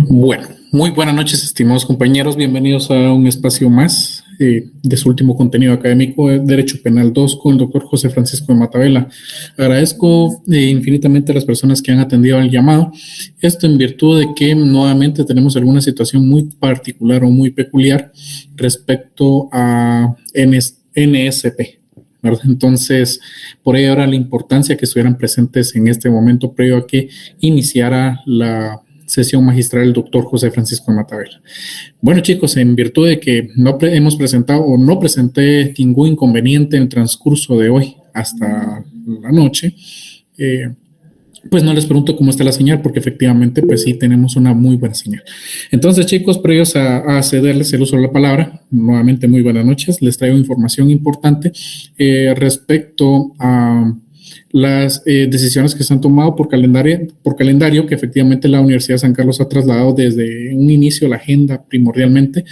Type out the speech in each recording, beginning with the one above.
Bueno, muy buenas noches, estimados compañeros. Bienvenidos a un espacio más de su último contenido académico de Derecho Penal 2 con el doctor José Francisco de Matavela. Agradezco infinitamente a las personas que han atendido al llamado. Esto en virtud de que nuevamente tenemos alguna situación muy particular o muy peculiar respecto a NSP. ¿verdad? Entonces, por ello era la importancia que estuvieran presentes en este momento previo a que iniciara la sesión magistral del doctor José Francisco de Matavela. Bueno, chicos, en virtud de que no hemos presentado o no presenté ningún inconveniente en el transcurso de hoy hasta la noche, pues no les pregunto cómo está la señal, porque efectivamente, pues sí, tenemos una muy buena señal. Entonces, chicos, previos a cederles el uso de la palabra, nuevamente muy buenas noches, les traigo información importante respecto a las decisiones que se han tomado por calendario, que efectivamente la Universidad de San Carlos ha trasladado desde un inicio la agenda primordialmente.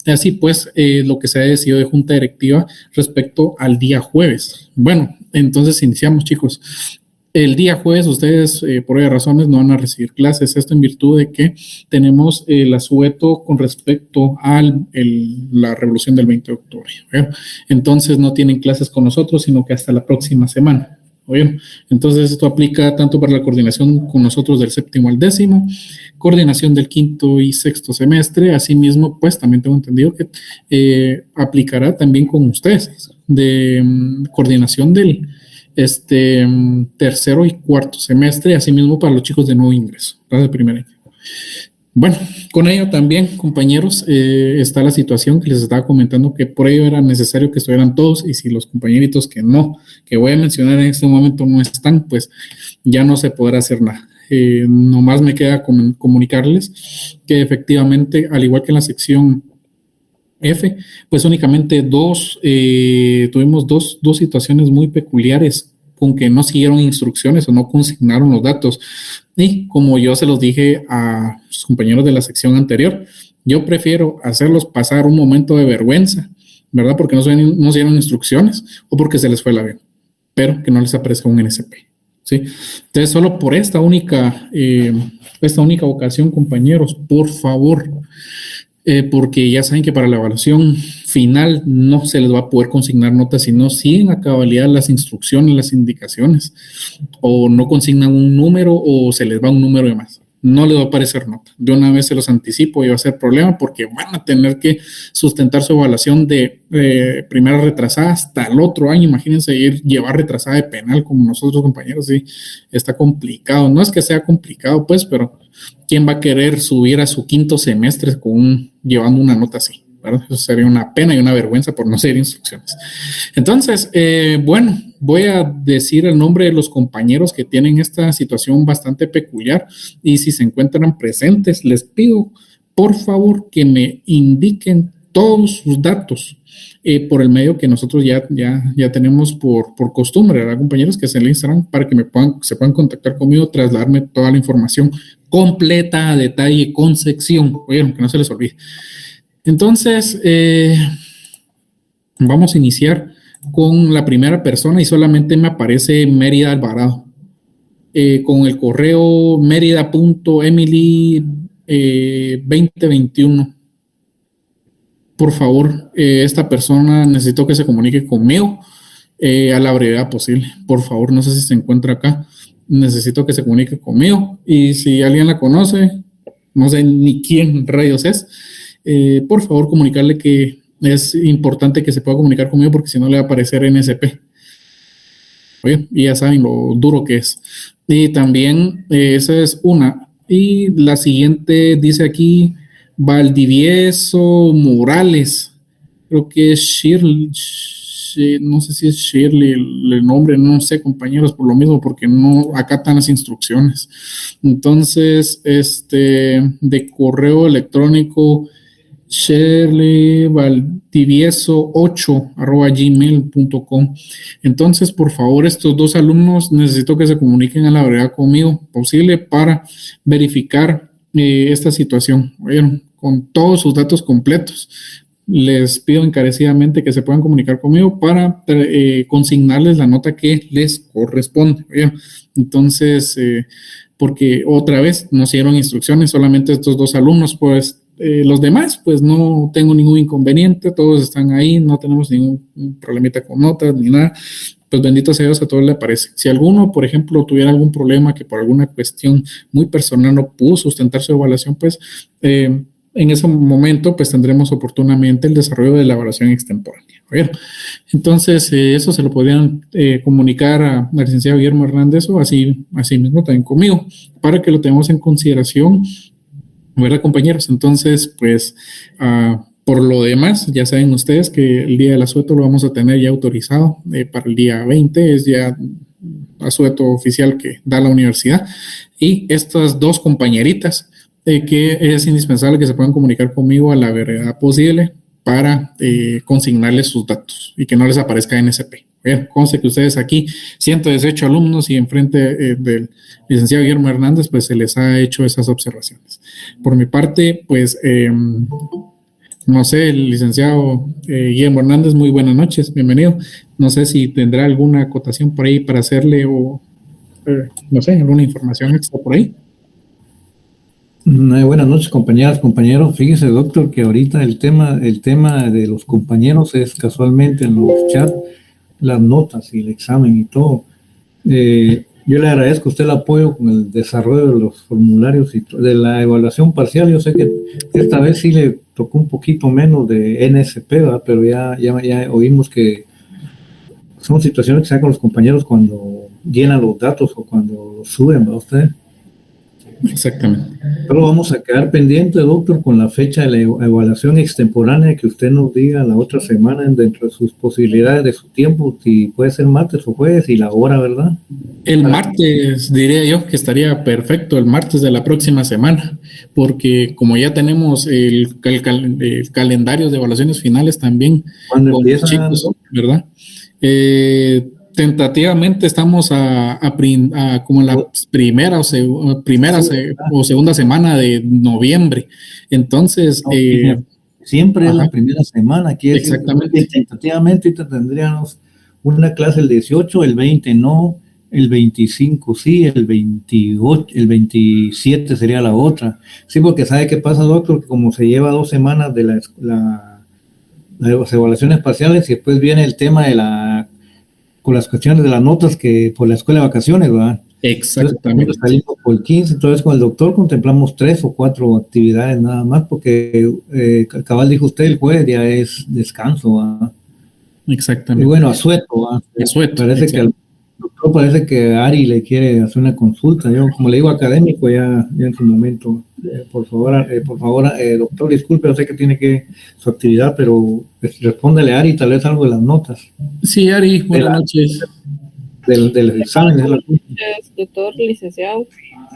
Así pues, lo que se ha decidido de junta directiva respecto al día jueves. Bueno, entonces iniciamos, chicos. El día jueves ustedes, por varias razones, no van a recibir clases. Esto en virtud de que tenemos el asueto con respecto a la revolución del 20 de octubre. ¿verdad? Entonces no tienen clases con nosotros, sino que hasta la próxima semana. ¿verdad? Entonces esto aplica tanto para la coordinación con nosotros del séptimo al décimo, coordinación del quinto y sexto semestre. Asimismo, pues también tengo entendido que aplicará también con ustedes de coordinación del tercero y cuarto semestre, asimismo para los chicos de nuevo ingreso, para el primer año. Bueno, con ello también, compañeros, está la situación que les estaba comentando, que por ello era necesario que estuvieran todos, y si los compañeritos que voy a mencionar en este momento no están, pues ya no se podrá hacer nada. Nomás me queda comunicarles que efectivamente, al igual que en la sección F, pues únicamente tuvimos dos situaciones muy peculiares con que no siguieron instrucciones o no consignaron los datos. Y como yo se los dije a sus compañeros de la sección anterior, yo prefiero hacerlos pasar un momento de vergüenza, ¿verdad? Porque no siguieron instrucciones o porque se les fue el avión, pero que no les aparezca un NSP. ¿sí? Entonces, solo por esta única ocasión, compañeros, por favor, porque ya saben que para la evaluación final no se les va a poder consignar notas si no siguen a cabalidad las instrucciones, las indicaciones, o no consignan un número o se les va un número de más. No les va a aparecer nota. De una vez se los anticipo y va a ser problema porque van a tener que sustentar su evaluación de primera retrasada hasta el otro año. Imagínense llevar retrasada de penal como nosotros, compañeros. Sí, está complicado. No es que sea complicado, pues, pero ¿quién va a querer subir a su quinto semestre llevando una nota así? ¿verdad? Eso sería una pena y una vergüenza por no seguir instrucciones. Entonces, bueno, voy a decir el nombre de los compañeros que tienen esta situación bastante peculiar y si se encuentran presentes, les pido por favor que me indiquen todos sus datos por el medio que nosotros ya tenemos por costumbre, ¿verdad, compañeros? Que es el Instagram para que se puedan contactar conmigo, trasladarme toda la información completa, a detalle, con sección, oyeron, que no se les olvide. Entonces, vamos a iniciar con la primera persona y solamente me aparece Mérida Alvarado. Con el correo merida.emily2021. Por favor, esta persona necesito que se comunique conmigo a la brevedad posible. Por favor, no sé si se encuentra acá. Necesito que se comunique conmigo. Y si alguien la conoce, no sé ni quién rayos es, por favor comunicarle que es importante que se pueda comunicar conmigo porque si no le va a aparecer NSP. Oye, y ya saben lo duro que es. Y también esa es una. Y la siguiente dice aquí Valdivieso Morales. Creo que es Shirley. No sé si es Shirley el nombre, no sé, compañeros, por lo mismo, porque no acatan las instrucciones. Entonces, de correo electrónico shirleyvaldivieso8@gmail.com. Entonces, por favor, estos dos alumnos necesito que se comuniquen a la brevedad conmigo posible para verificar esta situación. ¿Oyeron? Con todos sus datos completos. Les pido encarecidamente que se puedan comunicar conmigo para consignarles la nota que les corresponde. ¿oyeron? Entonces, porque otra vez nos dieron instrucciones solamente estos 2 alumnos, pues los demás, pues no tengo ningún inconveniente, todos están ahí, no tenemos ningún problemita con notas ni nada, pues bendito sea Dios, a todos les parece. Si alguno, por ejemplo, tuviera algún problema que por alguna cuestión muy personal no pudo sustentar su evaluación, pues en ese momento pues tendremos oportunamente el desarrollo de la evaluación extemporánea. Bien. Entonces eso se lo podrían comunicar al licenciado Guillermo Hernández o así mismo también conmigo, para que lo tengamos en consideración, ¿verdad, compañeros? Entonces pues por lo demás, ya saben ustedes que el día del asueto lo vamos a tener ya autorizado para el día 20, es ya asueto oficial que da la universidad, y estas 2 compañeritas que es indispensable que se puedan comunicar conmigo a la brevedad posible para consignarles sus datos y que no les aparezca NSP. Bien, conste que ustedes aquí, 118 alumnos y enfrente del licenciado Guillermo Hernández, pues se les ha hecho esas observaciones. Por mi parte, pues no sé, el licenciado Guillermo Hernández, muy buenas noches, bienvenido. No sé si tendrá alguna acotación por ahí para hacerle o, no sé, alguna información extra por ahí. Buenas noches, compañeras, compañeros. Fíjese, doctor, que ahorita el tema de los compañeros es casualmente en los chats, las notas y el examen y todo. Yo le agradezco a usted el apoyo con el desarrollo de los formularios y de la evaluación parcial. Yo sé que esta vez sí le tocó un poquito menos de NSP, ¿verdad? Pero ya oímos que son situaciones que se dan con los compañeros cuando llenan los datos o cuando los suben, ¿verdad usted? Exactamente. Pero vamos a quedar pendiente, doctor, con la fecha de la evaluación extemporánea, que usted nos diga la otra semana dentro de sus posibilidades, de su tiempo, si puede ser martes o jueves, y la hora, ¿verdad? El martes, diría yo que estaría perfecto, el martes de la próxima semana, porque como ya tenemos el calendario de evaluaciones finales también, ¿Cuándo con empieza? los chicos, ¿verdad? Tentativamente estamos como la primera o segunda semana de noviembre. Entonces, siempre es la primera semana. Quiere decir exactamente. Que tentativamente tendríamos una clase el 18, el 20 no, el 25 sí, el 28, el 27 sería la otra. Sí, porque ¿sabe qué pasa, doctor? Que como se lleva 2 semanas de las evaluaciones parciales y después viene el tema de con las cuestiones de las notas que por la escuela de vacaciones, ¿verdad? Exactamente. Entonces, salimos por el 15, entonces con el doctor contemplamos 3 o 4 actividades nada más, porque cabal dijo usted, el jueves ya es descanso, ¿verdad? Exactamente. Y bueno, asueto, ¿verdad? Parece que Ari le quiere hacer una consulta. Yo, como le digo, académico ya en su momento. Por favor, doctor, disculpe, yo sé que tiene su actividad, pero respóndele a Ari tal vez algo de las notas. Sí, Ari, buenas noches. Del examen. Buenas noches, doctor, licenciado.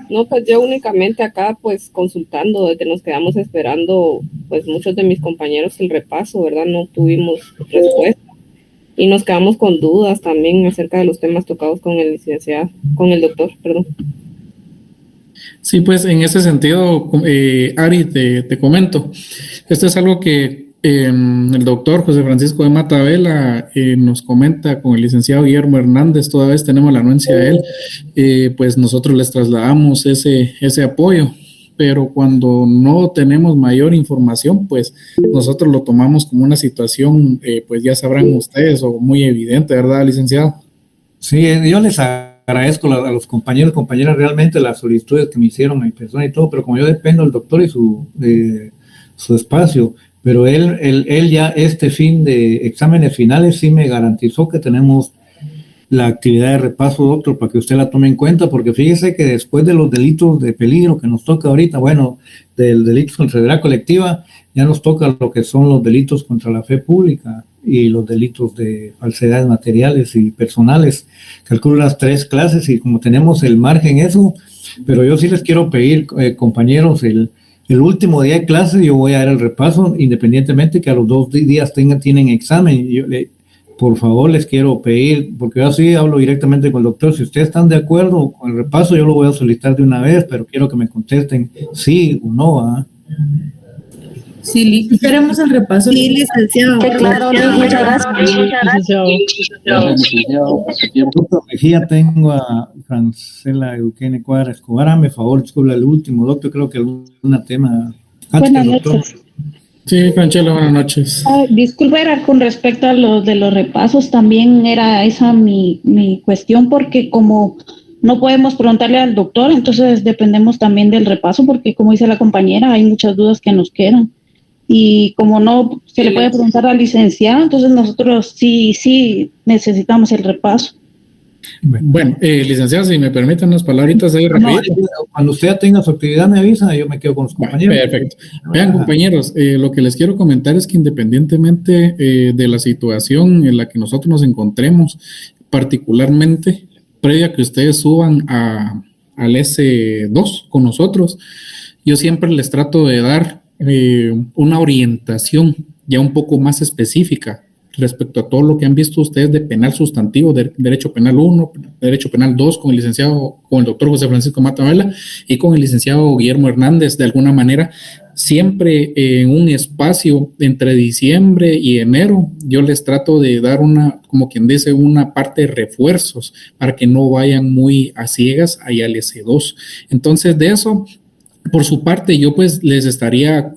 No, pues yo únicamente acá, pues consultando, de que nos quedamos esperando, pues muchos de mis compañeros el repaso, ¿verdad? No tuvimos respuesta. Y nos quedamos con dudas también acerca de los temas tocados con el licenciado, con el doctor, perdón. Sí, pues en ese sentido, Ari, te comento. Esto es algo que el doctor José Francisco de Matavela nos comenta con el licenciado Guillermo Hernández. Toda vez tenemos la anuencia de él, pues nosotros les trasladamos ese apoyo. Pero cuando no tenemos mayor información, pues nosotros lo tomamos como una situación, pues ya sabrán ustedes, o muy evidente, ¿verdad, licenciado? Sí, yo les agradezco a los compañeros y compañeras realmente las solicitudes que me hicieron en persona y todo, pero como yo dependo del doctor y su espacio, pero él ya este fin de exámenes finales sí me garantizó que tenemos la actividad de repaso, doctor, para que usted la tome en cuenta, porque fíjese que después de los delitos de peligro que nos toca ahorita, bueno, del delito contra la seguridad colectiva, ya nos toca lo que son los delitos contra la fe pública y los delitos de falsedades materiales y personales. Calculo las 3 clases y como tenemos el margen eso, pero yo sí les quiero pedir, compañeros, el último día de clase yo voy a dar el repaso, independientemente que a los 2 días tienen examen. Por favor, les quiero pedir, porque yo así hablo directamente con el doctor, si ustedes están de acuerdo con el repaso, yo lo voy a solicitar de una vez, pero quiero que me contesten sí o no, ¿eh? Sí, queremos el repaso. Sí, licenciado. Claro, muchas gracias. Doctor Mejía, tengo Francela Eugenia Cuadra Escobar. Hágame favor, disculpe el último, doctor, creo que algún tema. Buenas noches. Sí, Franchela, buenas noches. Disculpe, era con respecto a lo de los repasos, también era esa mi cuestión, porque como no podemos preguntarle al doctor, entonces dependemos también del repaso, porque como dice la compañera, hay muchas dudas que nos quedan. Y como no se le puede preguntar al licenciado, entonces nosotros sí necesitamos el repaso. Bueno, licenciado, si me permiten unas palabritas ahí rápido. Cuando usted tenga su actividad me avisa, yo me quedo con los compañeros. Perfecto. Vean, compañeros, lo que les quiero comentar es que independientemente de la situación en la que nosotros nos encontremos, particularmente previa a que ustedes suban al S2 con nosotros, yo siempre les trato de dar una orientación ya un poco más específica respecto a todo lo que han visto ustedes de penal sustantivo, de Derecho Penal 1, Derecho Penal 2, con el doctor José Francisco Matavela y con el licenciado Guillermo Hernández. De alguna manera, siempre en un espacio entre diciembre y enero, yo les trato de dar como quien dice, una parte de refuerzos para que no vayan muy a ciegas ahí al S2. Entonces, de eso, por su parte, yo pues les estaría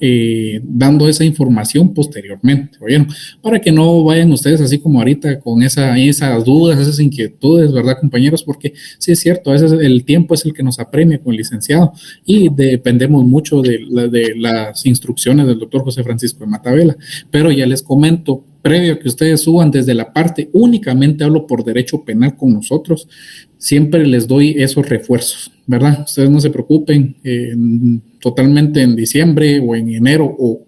dando esa información posteriormente, ¿oyeron? Para que no vayan ustedes así como ahorita con esas dudas, esas inquietudes, ¿verdad, compañeros? Porque sí es cierto, a veces el tiempo es el que nos apremia con el licenciado y dependemos mucho de las instrucciones del doctor José Francisco de Matavela. Pero ya les comento, previo a que ustedes suban desde la parte, únicamente hablo por derecho penal con nosotros, siempre les doy esos refuerzos, ¿verdad? Ustedes no se preocupen, totalmente en diciembre o en enero o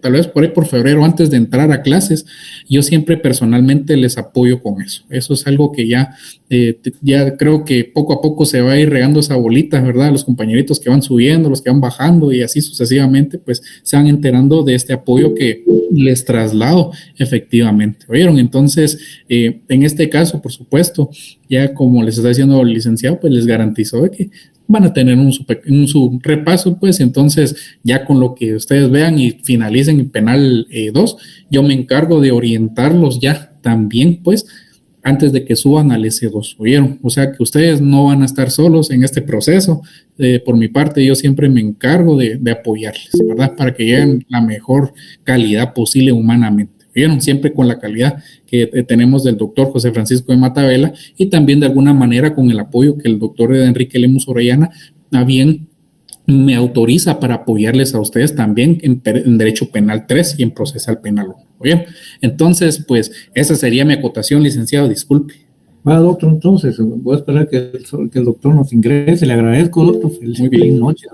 tal vez por ahí por febrero antes de entrar a clases, yo siempre personalmente les apoyo con eso. Eso es algo que ya creo que poco a poco se va a ir regando esa bolita, ¿verdad? Los compañeritos que van subiendo, los que van bajando y así sucesivamente, pues se van enterando de este apoyo que les traslado efectivamente. ¿Oyeron? Entonces, en este caso, por supuesto, ya como les está diciendo el licenciado, pues les garantizo de que van a tener un repaso, pues entonces ya con lo que ustedes vean y finalicen el penal 2, yo me encargo de orientarlos ya también, pues, antes de que suban al S2, ¿oyeron? O sea que ustedes no van a estar solos en este proceso. Por mi parte, yo siempre me encargo de apoyarles, ¿verdad? Para que lleguen la mejor calidad posible humanamente. ¿Vieron? Siempre con la calidad que tenemos del doctor José Francisco de Matavela y también de alguna manera con el apoyo que el doctor Enrique Lemus Orellana bien me autoriza para apoyarles a ustedes también en Derecho Penal 3 y en Procesal Penal 1. ¿Bien? Entonces, pues esa sería mi acotación, licenciado, disculpe. Doctor, entonces voy a esperar que el doctor nos ingrese. Le agradezco, doctor. Feliz noche.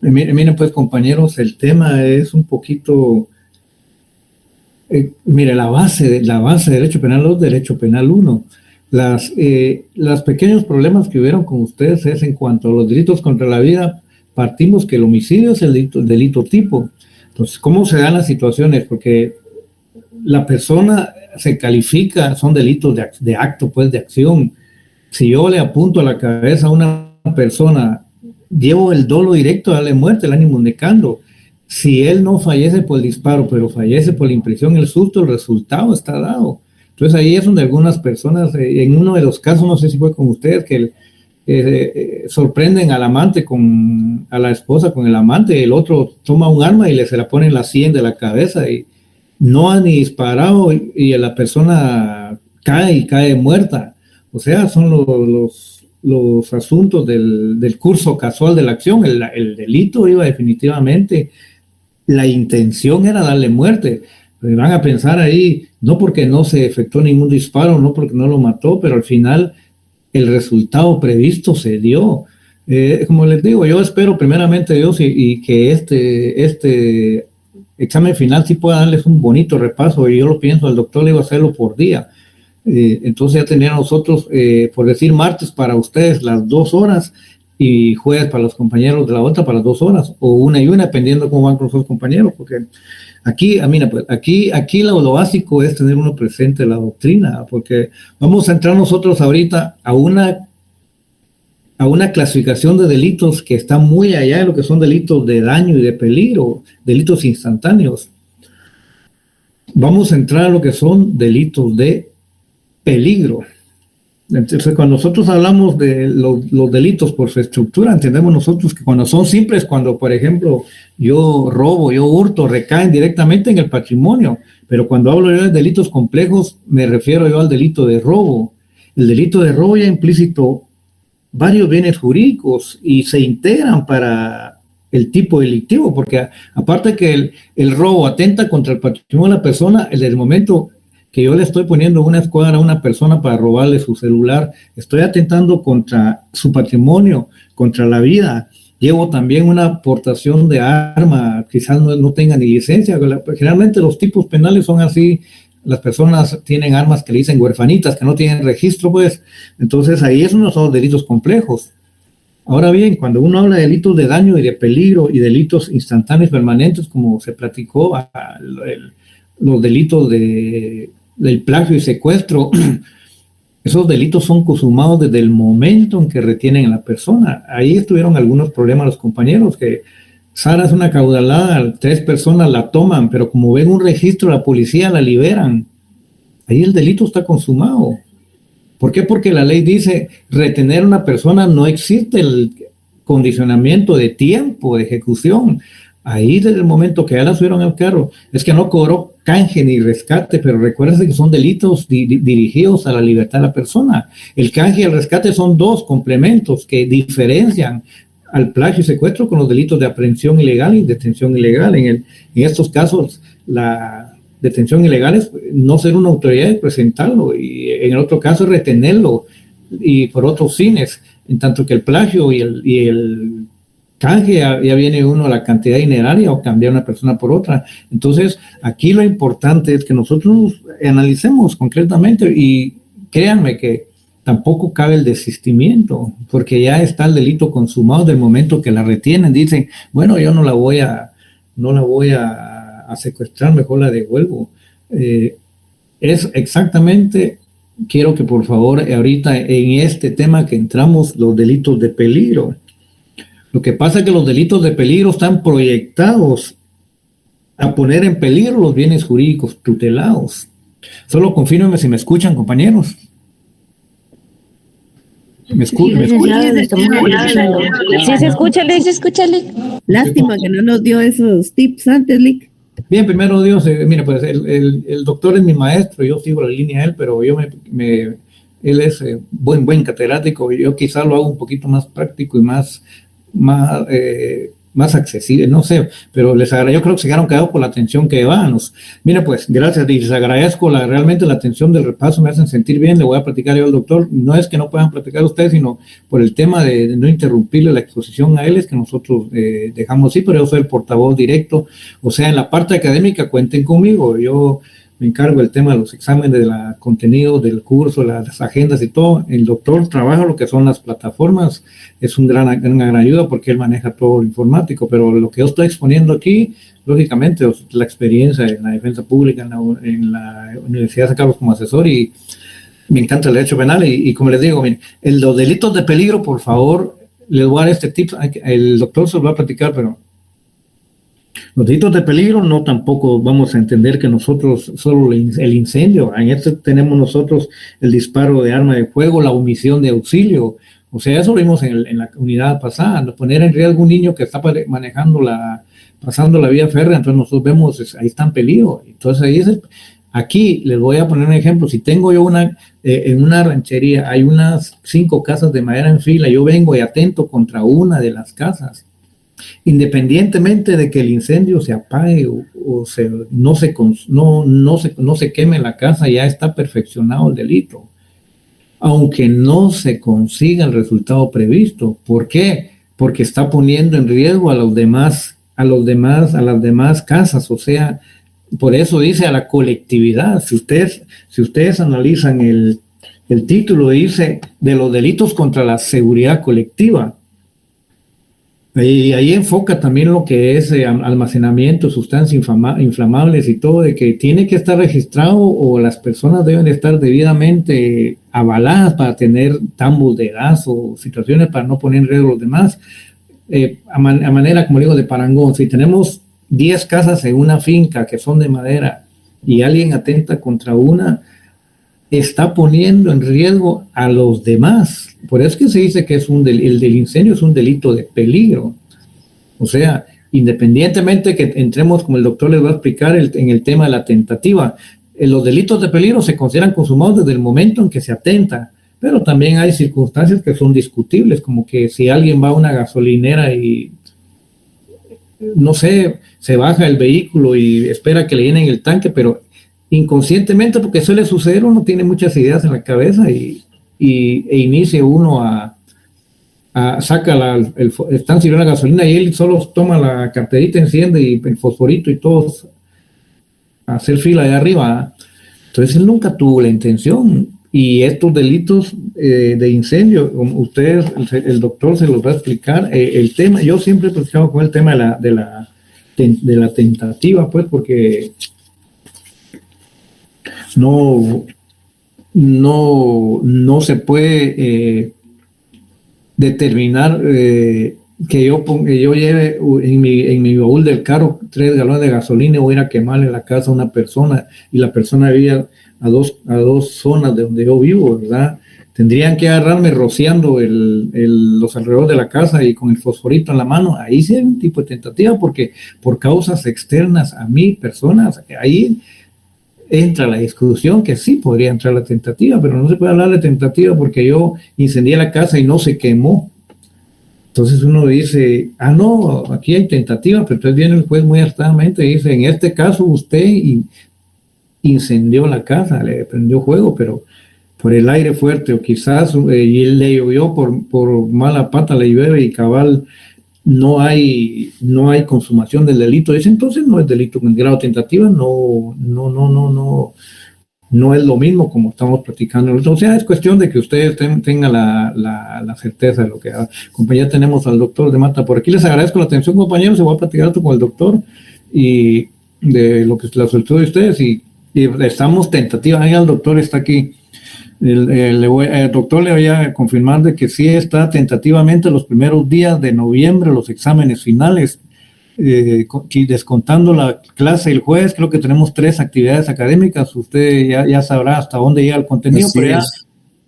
Miren, pues, compañeros, el tema es un poquito... mire, la base de Derecho Penal 2, Derecho Penal 1. Los pequeños problemas que hubieron con ustedes es en cuanto a los delitos contra la vida, partimos que el homicidio es el delito tipo. Entonces, ¿cómo se dan las situaciones? Porque la persona se califica, son delitos de acto, pues, de acción. Si yo le apunto a la cabeza a una persona, llevo el dolo directo a darle muerte, el ánimo necando. Si él no fallece por el disparo, pero fallece por la impresión, el susto, el resultado está dado. Entonces ahí es donde algunas personas, en uno de los casos, no sé si fue con ustedes, que sorprenden al amante a la esposa con el amante, el otro toma un arma y se la pone en la sien de la cabeza y no ha ni disparado y la persona cae muerta. O sea, son los asuntos del curso casual de la acción. El delito iba definitivamente... La intención era darle muerte. Van a pensar ahí, no porque no se efectuó ningún disparo, no porque no lo mató, pero al final el resultado previsto se dio. Como les digo, yo espero primeramente Dios y que este examen final sí pueda darles un bonito repaso. Y yo lo pienso, el doctor le iba a hacerlo por día. Entonces ya tenían nosotros, por decir martes para ustedes las 2 horas, y jueves para los compañeros de la otra para las 2 horas, o una y una, dependiendo cómo van con los compañeros, porque aquí lo básico es tener uno presente la doctrina, porque vamos a entrar nosotros ahorita a una clasificación de delitos que está muy allá de lo que son delitos de daño y de peligro, delitos instantáneos. Vamos a entrar a lo que son delitos de peligro. Entonces, cuando nosotros hablamos de los delitos por su estructura, entendemos nosotros que cuando son simples, cuando, por ejemplo, yo robo, yo hurto, recaen directamente en el patrimonio, pero cuando hablo yo de delitos complejos, me refiero yo al delito de robo. El delito de robo ya implícito varios bienes jurídicos y se integran para el tipo delictivo, porque aparte que el robo atenta contra el patrimonio de la persona, desde el momento que yo le estoy poniendo una escuadra a una persona para robarle su celular, estoy atentando contra su patrimonio, contra la vida. Llevo también una aportación de arma, quizás no tenga ni licencia. Generalmente los tipos penales son así, las personas tienen armas que le dicen huerfanitas, que no tienen registro, pues. Entonces ahí esos no son delitos complejos. Ahora bien, cuando uno habla de delitos de daño y de peligro y delitos instantáneos permanentes, como se platicó, los delitos del plagio y secuestro, esos delitos son consumados desde el momento en que retienen a la persona. Ahí estuvieron algunos problemas los compañeros, que Sara es una caudalada, 3 personas la toman, pero como ven un registro, la policía la liberan. Ahí el delito está consumado. ¿Por qué? Porque la ley dice, retener a una persona no existe el condicionamiento de tiempo de ejecución. Ahí desde el momento que ya la subieron al carro, es que no cobró canje ni rescate, pero recuérdense que son delitos dirigidos a la libertad de la persona. El canje y el rescate son 2 complementos que diferencian al plagio y secuestro con los delitos de aprehensión ilegal y detención ilegal. En estos casos, la detención ilegal es no ser una autoridad y presentarlo, y en el otro caso retenerlo y por otros fines, en tanto que el plagio y el canje ya viene uno a la cantidad dineraria o cambiar una persona por otra. Entonces, aquí lo importante es que nosotros analicemos concretamente, y créanme que tampoco cabe el desistimiento, porque ya está el delito consumado del momento que la retienen. Dicen, bueno, yo no la voy a secuestrar, mejor la devuelvo. Es exactamente, quiero que por favor ahorita en este tema que entramos, los delitos de peligro. Lo que pasa es que los delitos de peligro están proyectados a poner en peligro los bienes jurídicos tutelados. Solo confírmenme si me escuchan, compañeros. ¿Me escuchan? Sí, se escucha, Lick, escúchale. Lástima que no nos dio esos tips antes, Lick. Bien, primero Dios, mire, pues el doctor es mi maestro, yo sigo la línea de él, pero él es buen catedrático, yo quizá lo hago un poquito más práctico y más accesible, no sé, pero yo creo que se quedaron quedados por la atención que danos. Mira, pues, gracias, y les agradezco realmente la atención del repaso, me hacen sentir bien, le voy a platicar yo al doctor, no es que no puedan platicar ustedes, sino por el tema de no interrumpirle la exposición a él, es que nosotros dejamos así, pero yo soy el portavoz directo, o sea, en la parte académica cuenten conmigo, yo me encargo del tema de los exámenes, de la contenido del curso, las agendas y todo. El doctor trabaja lo que son las plataformas, es una gran ayuda porque él maneja todo lo informático, pero lo que yo estoy exponiendo aquí, lógicamente, es la experiencia en la defensa pública, en la Universidad de San Carlos como asesor, y me encanta el derecho penal, y como les digo, miren, los delitos de peligro, por favor, les voy a dar este tip, el doctor se lo va a platicar, pero los delitos de peligro no tampoco vamos a entender que nosotros solo el incendio, en este tenemos nosotros el disparo de arma de fuego, la omisión de auxilio, o sea, eso lo vimos en la unidad pasada, poner en riesgo a un niño que está pasando la vía férrea, entonces nosotros vemos, ahí está en peligro, entonces aquí les voy a poner un ejemplo, si tengo yo en una ranchería, hay unas 5 casas de madera en fila, yo vengo y atento contra una de las casas, independientemente de que el incendio se apague no se queme la casa, ya está perfeccionado el delito, aunque no se consiga el resultado previsto. ¿Por qué? Porque está poniendo en riesgo a las demás casas, o sea, por eso dice a la colectividad. Si ustedes analizan el título, dice de los delitos contra la seguridad colectiva. Y ahí enfoca también lo que es almacenamiento, sustancias inflamables y todo, de que tiene que estar registrado o las personas deben estar debidamente avaladas para tener tambos de gas o situaciones para no poner en riesgo a los demás. A manera, como digo, de parangón, si tenemos 10 casas en una finca que son de madera y alguien atenta contra una, está poniendo en riesgo a los demás. Por eso es que se dice que el del incendio es un delito de peligro. O sea, independientemente que entremos, como el doctor les va a explicar, en el tema de la tentativa, los delitos de peligro se consideran consumados desde el momento en que se atenta, pero también hay circunstancias que son discutibles, como que si alguien va a una gasolinera y, no sé, se baja el vehículo y espera que le llenen el tanque, pero inconscientemente, porque suele suceder, uno tiene muchas ideas en la cabeza e inicia uno saca están sirviendo la gasolina y él solo toma la carterita, enciende y el fosforito y todos a hacer fila de arriba. Entonces él nunca tuvo la intención. Y estos delitos de incendio, ustedes, el doctor se los va a explicar. El tema, yo siempre he platicado con el tema de la tentativa, pues, porque no se puede determinar que yo lleve en mi baúl del carro 3 galones de gasolina y voy a ir a quemarle la casa a una persona y la persona vivía a dos zonas de donde yo vivo, ¿verdad? Tendrían que agarrarme rociando los alrededores de la casa y con el fosforito en la mano. Ahí sí hay un tipo de tentativa, porque por causas externas a mí, personas, ahí entra la discusión que sí podría entrar la tentativa, pero no se puede hablar de tentativa porque yo incendié la casa y no se quemó. Entonces uno dice, no, aquí hay tentativa, pero entonces viene el juez muy astradamente y dice, en este caso usted incendió la casa, le prendió fuego, pero por el aire fuerte o quizás y le llovió por mala pata, le llueve y cabal no hay consumación del delito. Dice, entonces no es delito en grado de tentativa, no es lo mismo como estamos platicando. O sea, es cuestión de que ustedes tengan la certeza de lo que haga. Compañía, tenemos al doctor de Mata por aquí. Les agradezco la atención, compañeros. Se va a platicar esto con el doctor y de lo que la solicitud de ustedes y estamos tentativos. Ahí el doctor está aquí. El doctor le voy a confirmar de que sí está tentativamente los primeros días de noviembre los exámenes finales, descontando la clase el jueves. Creo que tenemos 3 actividades académicas. Usted ya sabrá hasta dónde llega el contenido, Así pero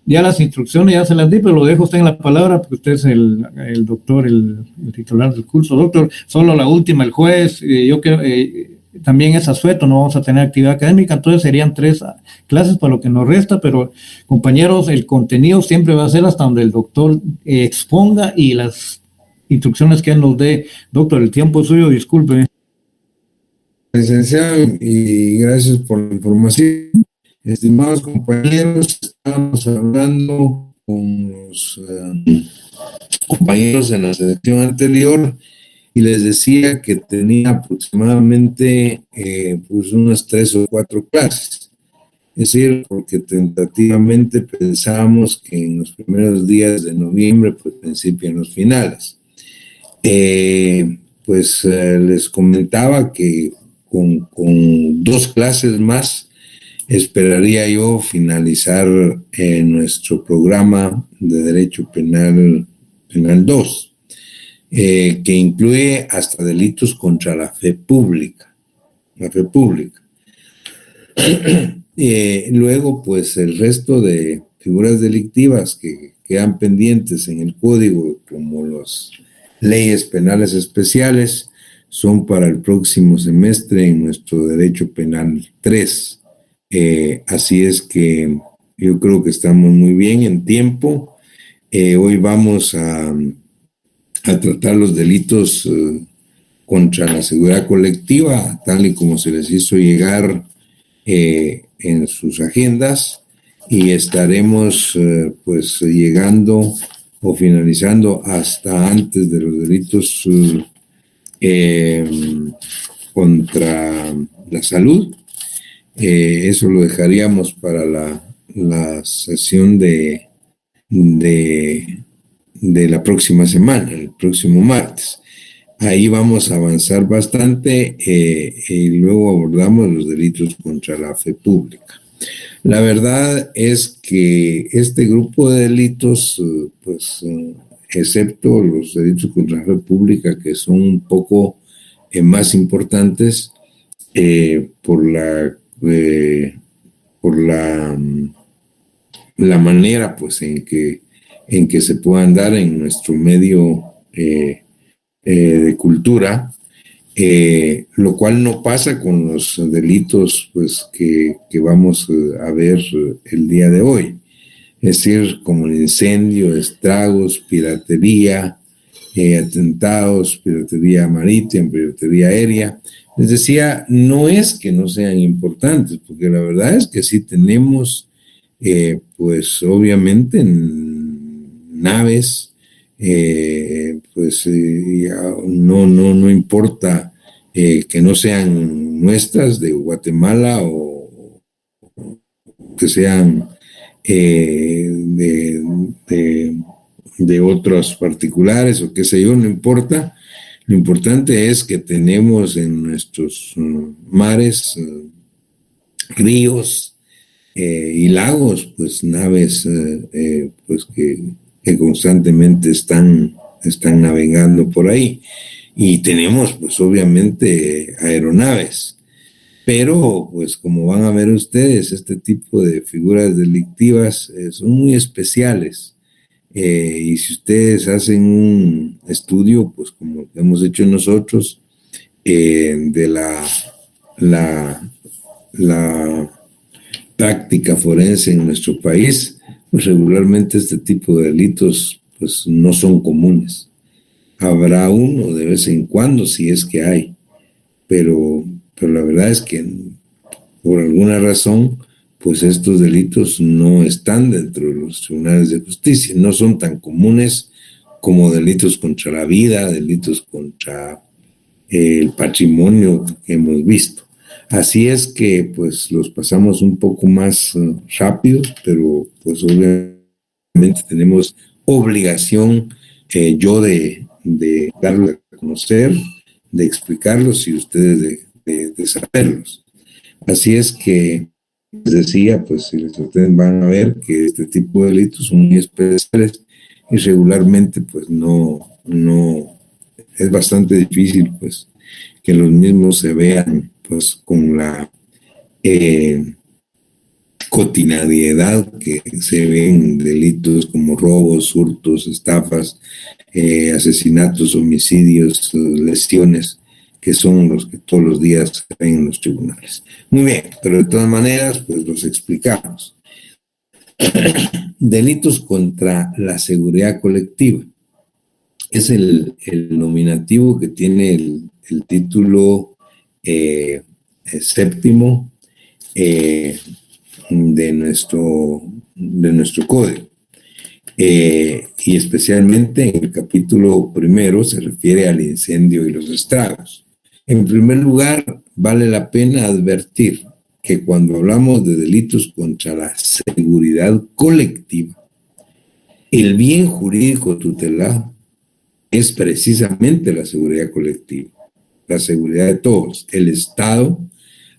ya las instrucciones ya se las di, pero lo dejo usted en la palabra porque usted es el doctor, el titular del curso. Doctor, solo la última el jueves. Yo creo también es asueto, no vamos a tener actividad académica, entonces serían 3 clases para lo que nos resta, pero compañeros, el contenido siempre va a ser hasta donde el doctor exponga y las instrucciones que él nos dé. Doctor, el tiempo es suyo, disculpe. Licenciado, y gracias por la información. Estimados compañeros, estábamos hablando con los compañeros en la sección anterior y les decía que tenía aproximadamente pues unas 3 o 4 clases. Es decir, porque tentativamente pensábamos que en los primeros días de noviembre, pues principian los finales. Les comentaba que con 2 clases más esperaría yo finalizar nuestro programa de Derecho Penal 2. Que incluye hasta delitos contra la fe pública. Luego, pues el resto de figuras delictivas que quedan pendientes en el código, como las leyes penales especiales, son para el próximo semestre en nuestro Derecho Penal 3. Así es que yo creo que estamos muy bien en tiempo. Hoy vamos a tratar los delitos contra la seguridad colectiva, tal y como se les hizo llegar en sus agendas, y estaremos llegando o finalizando hasta antes de los delitos contra la salud. Eso lo dejaríamos para la sesión de la próxima semana, el próximo martes. Ahí vamos a avanzar bastante y luego abordamos los delitos contra la fe pública. La verdad es que este grupo de delitos, excepto los delitos contra la fe pública, que son un poco más importantes por la la manera pues en que se puedan dar en nuestro medio de cultura, lo cual no pasa con los delitos pues que vamos a ver el día de hoy, es decir, como el incendio, estragos, piratería, atentados, piratería marítima, piratería aérea. Les decía, no es que no sean importantes, porque la verdad es que sí tenemos, pues obviamente, naves, no importa que no sean nuestras, de Guatemala, o que sean de otros particulares o qué sé yo, no importa. Lo importante es que tenemos en nuestros mares, ríos y lagos, pues naves pues que constantemente están navegando por ahí. Y tenemos pues obviamente aeronaves. Pero, pues como van a ver ustedes, este tipo de figuras delictivas son muy especiales. Y si ustedes hacen un estudio, pues como hemos hecho nosotros, de la práctica forense en nuestro país, pues regularmente este tipo de delitos pues no son comunes. Habrá uno de vez en cuando, si es que hay, pero la verdad es que por alguna razón, pues estos delitos no están dentro de los tribunales de justicia, no son tan comunes como delitos contra la vida, delitos contra el patrimonio que hemos visto. Así es que pues los pasamos un poco más rápido, pero pues obviamente tenemos obligación yo de darlo a conocer, de explicarlos y ustedes de saberlos. Así es que les decía, pues si ustedes van a ver que este tipo de delitos son muy especiales y regularmente pues no es bastante difícil pues que los mismos se vean pues con la cotidianidad que se ven delitos como robos, hurtos, estafas, asesinatos, homicidios, lesiones, que son los que todos los días se ven en los tribunales. Muy bien, pero de todas maneras, pues los explicamos. Delitos contra la seguridad colectiva. Es el nominativo que tiene el título séptimo de nuestro código. Y especialmente en el capítulo primero se refiere al incendio y los estragos. En primer lugar, vale la pena advertir que cuando hablamos de delitos contra la seguridad colectiva, el bien jurídico tutelado es precisamente la seguridad colectiva, la seguridad de todos. El Estado,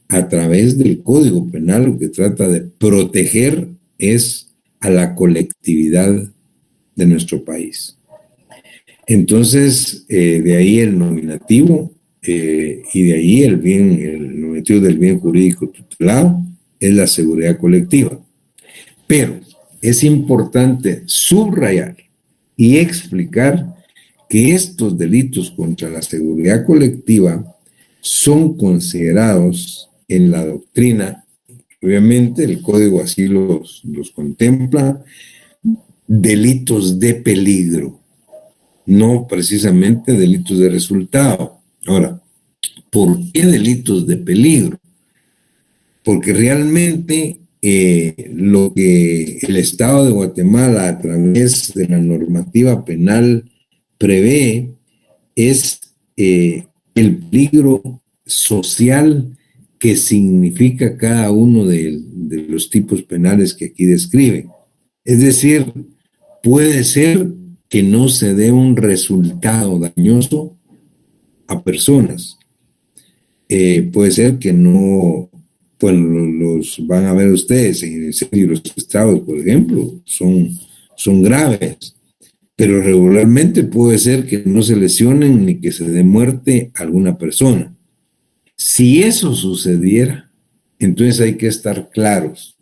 a través del Código Penal, lo que trata de proteger es a la colectividad de nuestro país. Entonces, de ahí el nominativo y de ahí el nominativo del bien jurídico tutelado es la seguridad colectiva. Pero es importante subrayar y explicar que estos delitos contra la seguridad colectiva son considerados en la doctrina, obviamente el código así los contempla, delitos de peligro, no precisamente delitos de resultado. Ahora, ¿por qué delitos de peligro? Porque realmente lo que el Estado de Guatemala a través de la normativa penal prevé es el peligro social que significa cada uno de los tipos penales que aquí describe. Es decir, puede ser que no se dé un resultado dañoso a personas. Puede ser que no, bueno, los van a ver ustedes en el incendio y los estragos, por ejemplo, son graves, pero regularmente puede ser que no se lesionen ni que se dé muerte a alguna persona. Si eso sucediera, entonces hay que estar claros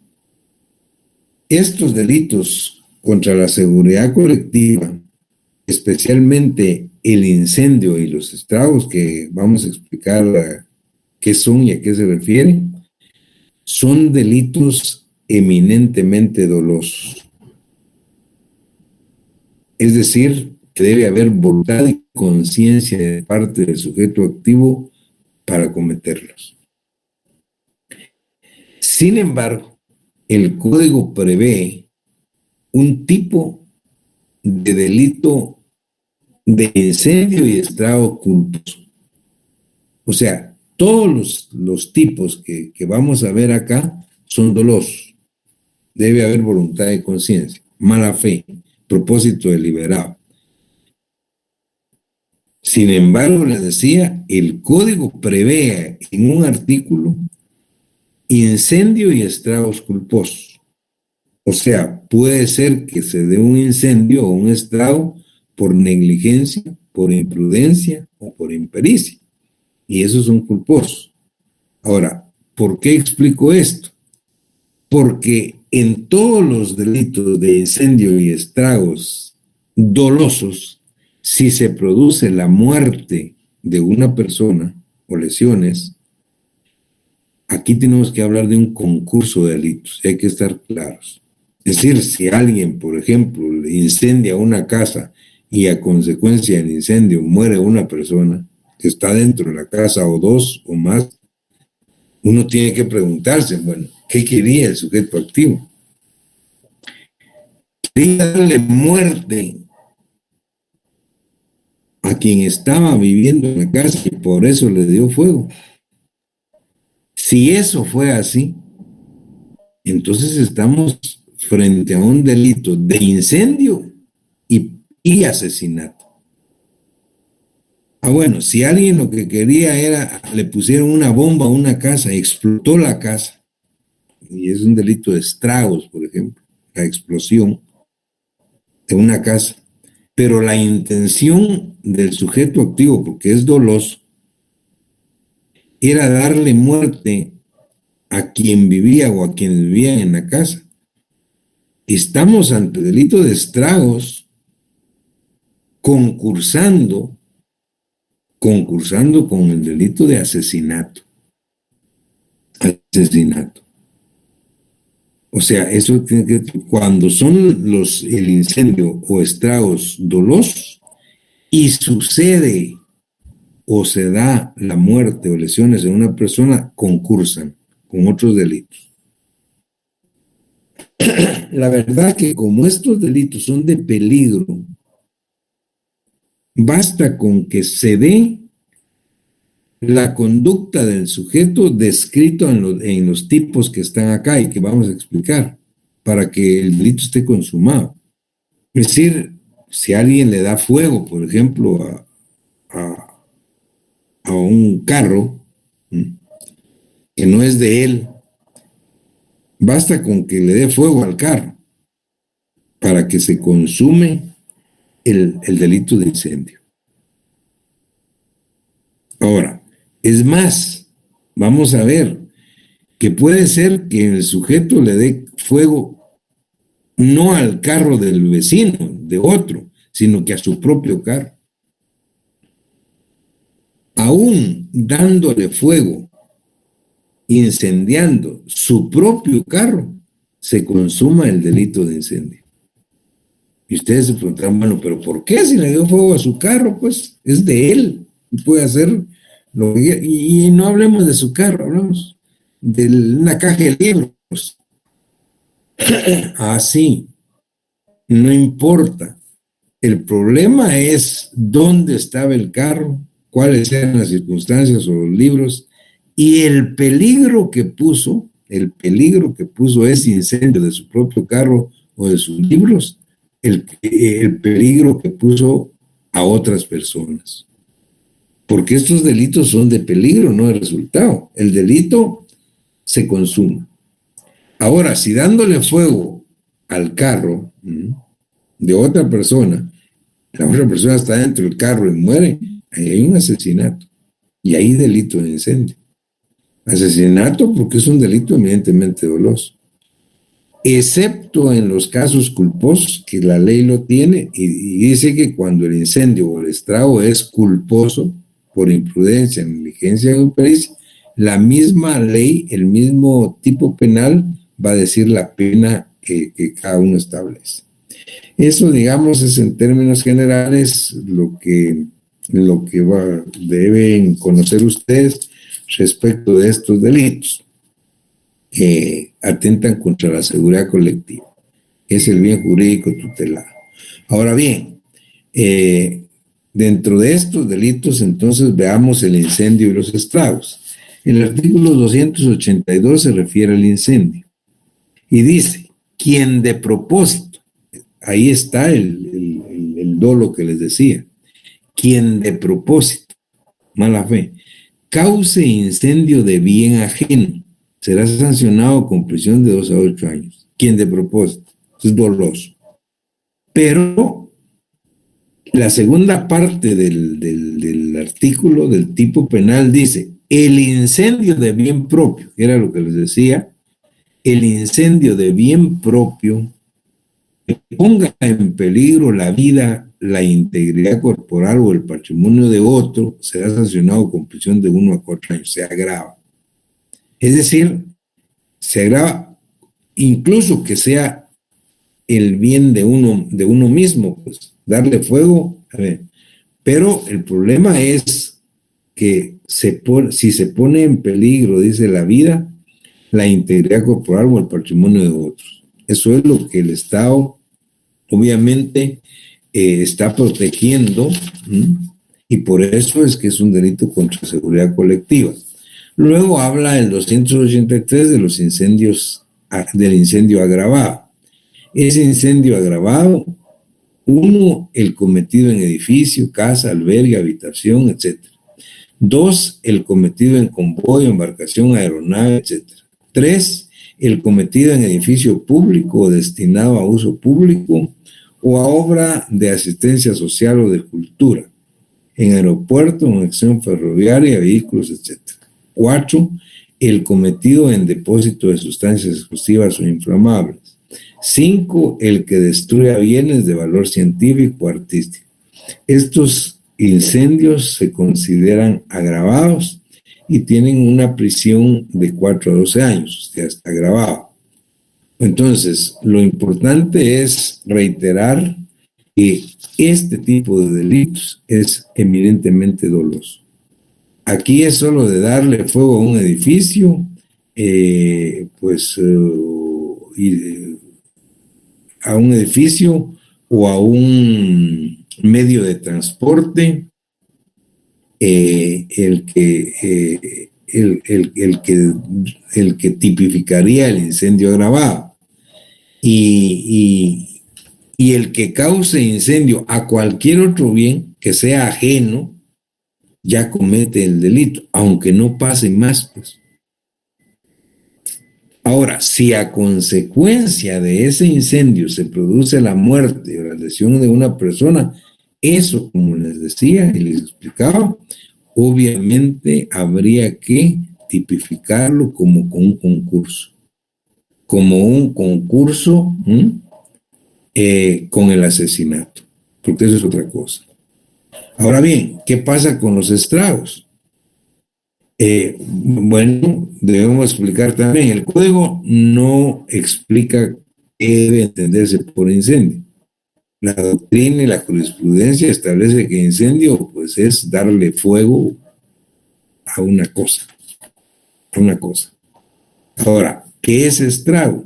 estos delitos contra la seguridad colectiva, especialmente el incendio y los estragos, que vamos a explicar qué son y a qué se refieren, son delitos eminentemente dolosos. Es decir, que debe haber voluntad y conciencia de parte del sujeto activo para cometerlos. Sin embargo, el código prevé un tipo de delito de incendio y estrago culposo. O sea, todos los tipos que vamos a ver acá son dolosos. Debe haber voluntad de conciencia, mala fe, propósito deliberado. Sin embargo, les decía, el código prevé en un artículo incendio y estragos culposos. O sea, puede ser que se dé un incendio o un estrago por negligencia, por imprudencia o por impericia. Y esos son culposos. Ahora, ¿por qué explico esto? Porque en todos los delitos de incendio y estragos dolosos, si se produce la muerte de una persona o lesiones, aquí tenemos que hablar de un concurso de delitos, y hay que estar claros. Es decir, si alguien, por ejemplo, incendia una casa y a consecuencia del incendio muere una persona que está dentro de la casa o dos o más, uno tiene que preguntarse, bueno, ¿qué quería el sujeto activo? Quería darle muerte a quien estaba viviendo en la casa y por eso le dio fuego. Si eso fue así, entonces estamos frente a un delito de incendio y asesinato. Bueno, si alguien lo que quería era, le pusieron una bomba a una casa, explotó la casa, y es un delito de estragos, por ejemplo, la explosión de una casa, pero la intención del sujeto activo, porque es doloso, era darle muerte a quien vivía o a quienes vivían en la casa. Estamos ante delito de estragos concursando con el delito de asesinato. Asesinato. O sea, eso tiene que, cuando son el incendio o estragos dolosos y sucede o se da la muerte o lesiones en una persona, concursan con otros delitos. La verdad que como estos delitos son de peligro, basta con que se dé la conducta del sujeto descrito en los tipos que están acá y que vamos a explicar para que el delito esté consumado. Es decir, si alguien le da fuego, por ejemplo, a un carro que no es de él, basta con que le dé fuego al carro para que se consume el delito de incendio. Ahora, es más, vamos a ver que puede ser que el sujeto le dé fuego no al carro del vecino, de otro, sino que a su propio carro. Aún dándole fuego, incendiando su propio carro, se consuma el delito de incendio. Y ustedes se preguntarán, bueno, pero ¿por qué si le dio fuego a su carro? Pues es de él y puede hacer lo que quiera. Y no hablemos de su carro, hablamos de una caja de libros. Así, no importa. El problema es dónde estaba el carro, cuáles eran las circunstancias o los libros y el peligro que puso ese incendio de su propio carro o de sus libros, el peligro que puso a otras personas. Porque estos delitos son de peligro, no de resultado. El delito se consuma. Ahora, si dándole fuego al carro de otra persona, la otra persona está dentro del carro y muere, ahí hay un asesinato. Y ahí delito de incendio. Asesinato porque es un delito evidentemente doloso. excepto en los casos culposos, que la ley lo tiene, y dice que cuando el incendio o el estrago es culposo por imprudencia, negligencia o impericia, la misma ley, el mismo tipo penal va a decir la pena que cada uno establece. Eso, digamos, es en términos generales lo que deben conocer ustedes respecto de estos delitos que atentan contra la seguridad colectiva, que es el bien jurídico tutelado. Ahora bien, dentro de estos delitos, entonces veamos el incendio y los estragos. El artículo 282 se refiere al incendio y dice, quien de propósito, ahí está el dolo que les decía, quien de propósito, mala fe, cause incendio de bien ajeno, será sancionado con prisión de 2 a 8 años. Quien de propósito, es doloso. Pero la segunda parte del artículo del tipo penal dice, el incendio de bien propio, que era lo que les decía, el incendio de bien propio que ponga en peligro la vida, la integridad corporal o el patrimonio de otro, será sancionado con prisión de 1 a 4 años, se agrava. Es decir, se agrava incluso que sea el bien de uno mismo, pues darle fuego, a ver. Pero el problema es que si se pone en peligro, dice, la vida, la integridad corporal o el patrimonio de otros. Eso es lo que el Estado obviamente está protegiendo, y por eso es que es un delito contra seguridad colectiva. Luego habla el 283 de los incendios, del incendio agravado. Ese incendio agravado, 1, el cometido en edificio, casa, albergue, habitación, etc. 2, el cometido en convoy, embarcación, aeronave, etc. 3, el cometido en edificio público o destinado a uso público o a obra de asistencia social o de cultura, en aeropuerto, en acción ferroviaria, vehículos, etc. 4, el cometido en depósito de sustancias explosivas o inflamables. 5, el que destruya bienes de valor científico o artístico. Estos incendios se consideran agravados y tienen una prisión de 4 a 12 años, o sea, está agravado. Entonces, lo importante es reiterar que este tipo de delitos es eminentemente doloso. Aquí es solo de darle fuego a un edificio, a un edificio o a un medio de transporte, el que tipificaría el incendio agravado. Y el que cause incendio a cualquier otro bien que sea ajeno, ya comete el delito, aunque no pase más, pues. Ahora, si a consecuencia de ese incendio se produce la muerte o la lesión de una persona, eso, como les decía y les explicaba, obviamente habría que tipificarlo como un concurso. Como un concurso con el asesinato, porque eso es otra cosa. Ahora bien, ¿qué pasa con los estragos? Bueno, debemos explicar también, el código no explica qué debe entenderse por incendio. La doctrina y la jurisprudencia establece que incendio pues es darle fuego a una cosa. Ahora, ¿qué es estrago?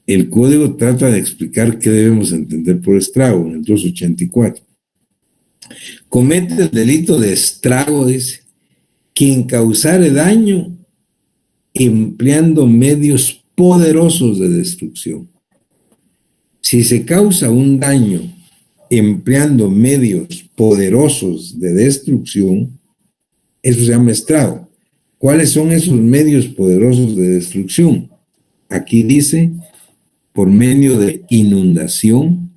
El código trata de explicar qué debemos entender por estrago en el 284. Comete el delito de estrago, dice, quien causare daño empleando medios poderosos de destrucción. Si se causa un daño empleando medios poderosos de destrucción, eso se llama estrago. ¿Cuáles son esos medios poderosos de destrucción? Aquí dice, por medio de inundación,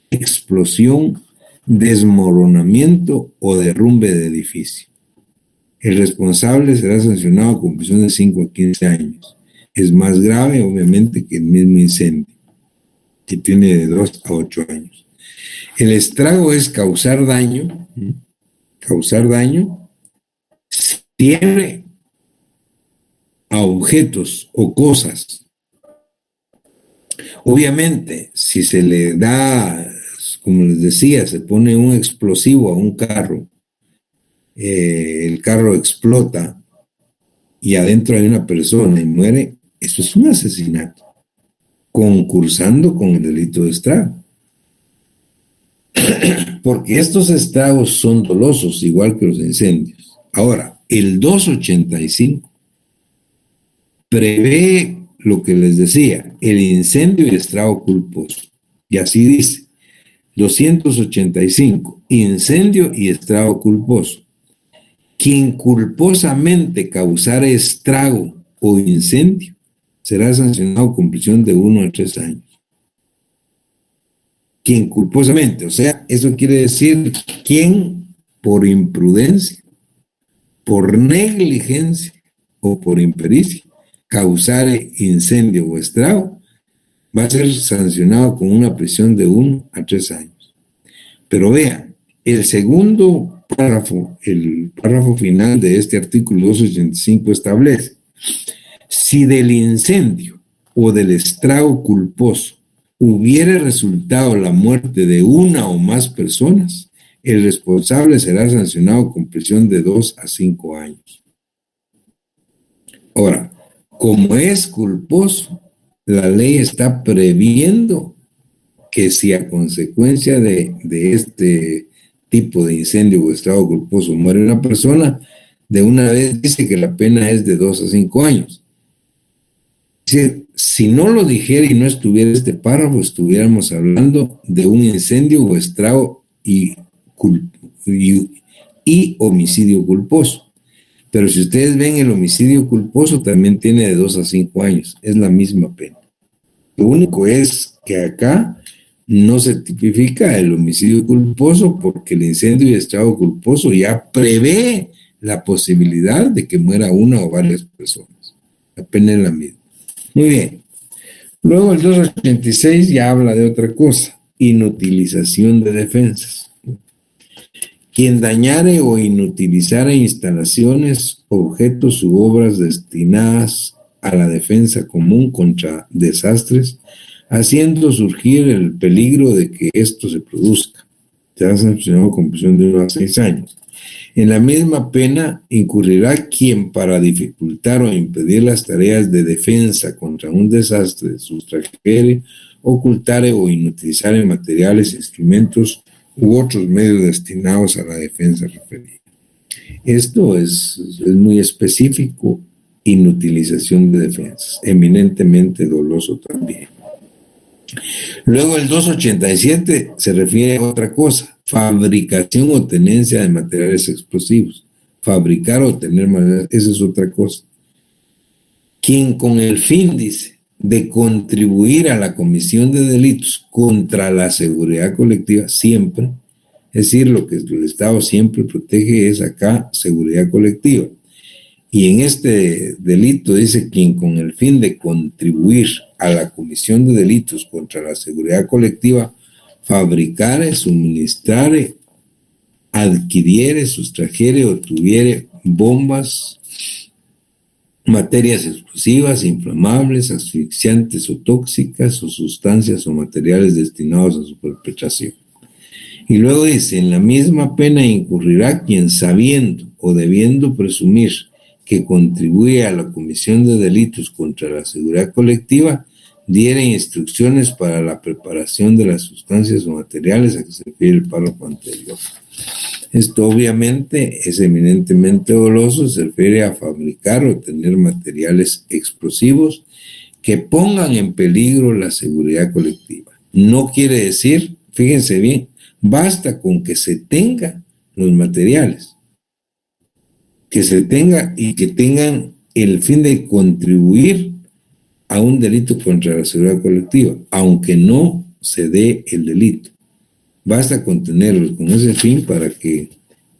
explosión, desmoronamiento o derrumbe de edificio. El responsable será sancionado con prisión de 5 a 15 años. es más grave, obviamente, que el mismo incendio, que tiene de 2 a 8 años. El estrago es causar daño siempre a objetos o cosas. Obviamente, si se le da, como les decía, se pone un explosivo a un carro, el carro explota y adentro hay una persona y muere, eso es un asesinato, concursando con el delito de estrago. Porque estos estragos son dolosos, igual que los incendios. Ahora, el 285 prevé lo que les decía, el incendio y estrago culposo. Y así dice, 285, incendio y estrago culposo. Quien culposamente causare estrago o incendio será sancionado con prisión de 1 a 3 años. Quien culposamente, o sea, eso quiere decir quien por imprudencia, por negligencia o por impericia causare incendio o estrago, va a ser sancionado con una prisión de 1 a 3 años. Pero vean, el segundo párrafo, el párrafo final de este artículo 285 establece: si del incendio o del estrago culposo hubiere resultado la muerte de una o más personas, el responsable será sancionado con prisión de 2 a 5 años. Ahora, como es culposo, la ley está previendo que si a consecuencia de este tipo de incendio o estrago culposo muere una persona, de una vez dice que la pena es de 2 a 5 años. Si no lo dijera y no estuviera este párrafo, estuviéramos hablando de un incendio o estrago y homicidio culposo. Pero si ustedes ven, el homicidio culposo también tiene de 2 a 5 años, es la misma pena. Lo único es que acá no se tipifica el homicidio culposo porque el incendio y estrago culposo ya prevé la posibilidad de que muera una o varias personas. La pena es la misma. Muy bien. Luego el 286 ya habla de otra cosa: inutilización de defensas. Quien dañare o inutilizare instalaciones, objetos u obras destinadas a la defensa común contra desastres, haciendo surgir el peligro de que esto se produzca, será sancionado con prisión de 1 a 6 años. En la misma pena incurrirá quien, para dificultar o impedir las tareas de defensa contra un desastre, sustrajere, ocultare o inutilizare materiales, instrumentos u otros medios destinados a la defensa referida. Esto es muy específico: inutilización de defensas, eminentemente doloso también. Luego el 287 se refiere a otra cosa: fabricación o tenencia de materiales explosivos. Fabricar o tener materiales, esa es otra cosa. Quien con el fin, dice, de contribuir a la comisión de delitos contra la seguridad colectiva, siempre, es decir, lo que el Estado siempre protege es acá seguridad colectiva. Y en este delito dice: quien con el fin de contribuir a la comisión de delitos contra la seguridad colectiva fabricare, suministrare, adquiriere, sustrajere o tuviere bombas, materias explosivas, inflamables, asfixiantes o tóxicas, o sustancias o materiales destinados a su perpetración. Y luego dice: en la misma pena incurrirá quien, sabiendo o debiendo presumir que contribuye a la comisión de delitos contra la seguridad colectiva, diere instrucciones para la preparación de las sustancias o materiales a que se refiere el párrafo anterior. Esto obviamente es eminentemente doloso, se refiere a fabricar o tener materiales explosivos que pongan en peligro la seguridad colectiva. No quiere decir, fíjense bien, basta con que se tenga los materiales, que se tenga y que tengan el fin de contribuir a un delito contra la seguridad colectiva, aunque no se dé el delito. Basta con tenerlos con ese fin para que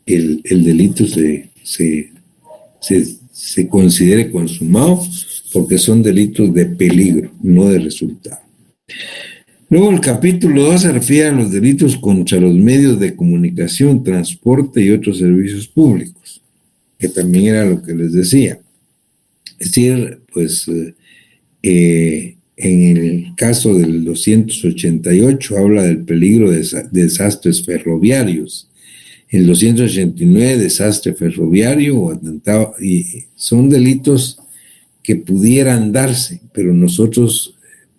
el delito se considere consumado, porque son delitos de peligro, no de resultado. Luego el capítulo 2 se refiere a los delitos contra los medios de comunicación, transporte y otros servicios públicos, que también era lo que les decía. Es decir, pues en el caso del 288 habla del peligro de desastres ferroviarios. El 289 desastre ferroviario o atentado, y son delitos que pudieran darse, pero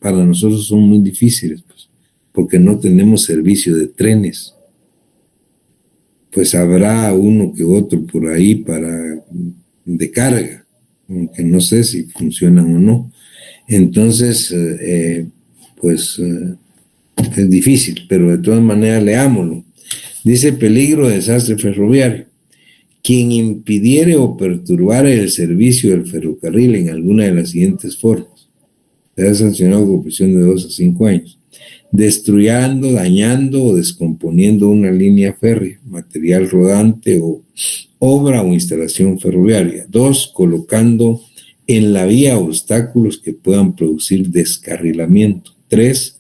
para nosotros son muy difíciles, pues, porque no tenemos servicio de trenes. Pues habrá uno que otro por ahí de carga, aunque no sé si funcionan o no. Entonces, es difícil, pero de todas maneras leámoslo. Dice peligro de desastre ferroviario. Quien impidiere o perturbare el servicio del ferrocarril en alguna de las siguientes formas, será sancionado con prisión de 2 a 5 años. Destruyendo, dañando o descomponiendo una línea férrea, material rodante o obra o instalación ferroviaria. 2, colocando en la vía obstáculos que puedan producir descarrilamiento. 3,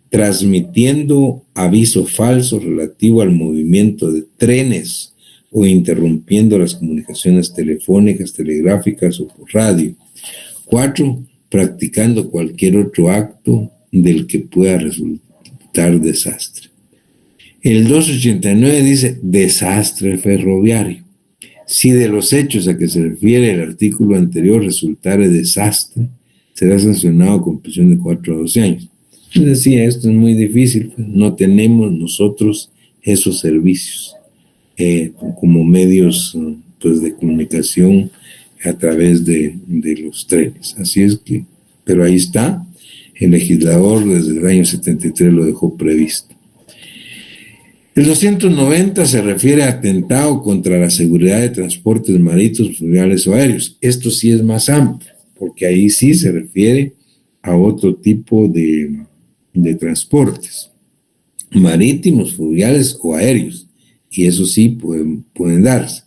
transmitiendo aviso falso relativo al movimiento de trenes o interrumpiendo las comunicaciones telefónicas, telegráficas o por radio. 4, practicando cualquier otro acto del que pueda resultar desastre. El 289 dice desastre ferroviario. Si de los hechos a que se refiere el artículo anterior resultare desastre, será sancionado con prisión de 4 a 12 años. Les decía, esto es muy difícil, pues no tenemos nosotros esos servicios como medios pues, de comunicación a través de los trenes. Así es que, pero ahí está, el legislador desde el año 73 lo dejó previsto. El 290 se refiere a atentado contra la seguridad de transportes marítimos, fluviales o aéreos. Esto sí es más amplio, porque ahí sí se refiere a otro tipo de transportes marítimos, fluviales o aéreos, y eso sí pueden darse.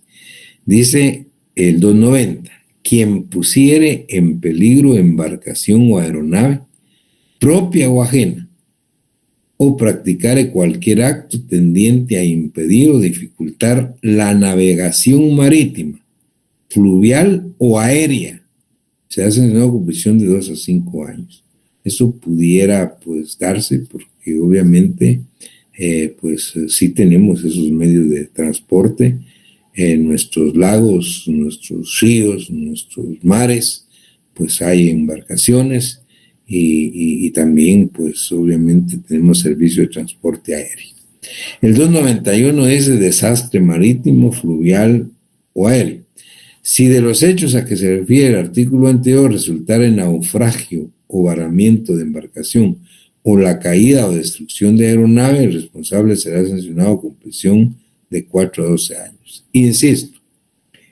Dice el 290, quien pusiere en peligro embarcación o aeronave, propia o ajena, o practicare cualquier acto tendiente a impedir o dificultar la navegación marítima, fluvial o aérea, se hace sancionado con prisión de 2 a 5 años. Eso pudiera pues darse porque obviamente sí tenemos esos medios de transporte en nuestros lagos, nuestros ríos, nuestros mares, pues hay embarcaciones y también pues obviamente tenemos servicio de transporte aéreo. El 291 es de desastre marítimo, fluvial o aéreo. Si de los hechos a que se refiere el artículo anterior resultara en naufragio o varamiento de embarcación o la caída o destrucción de aeronave, el responsable será sancionado con prisión de 4 a 12 años. Insisto,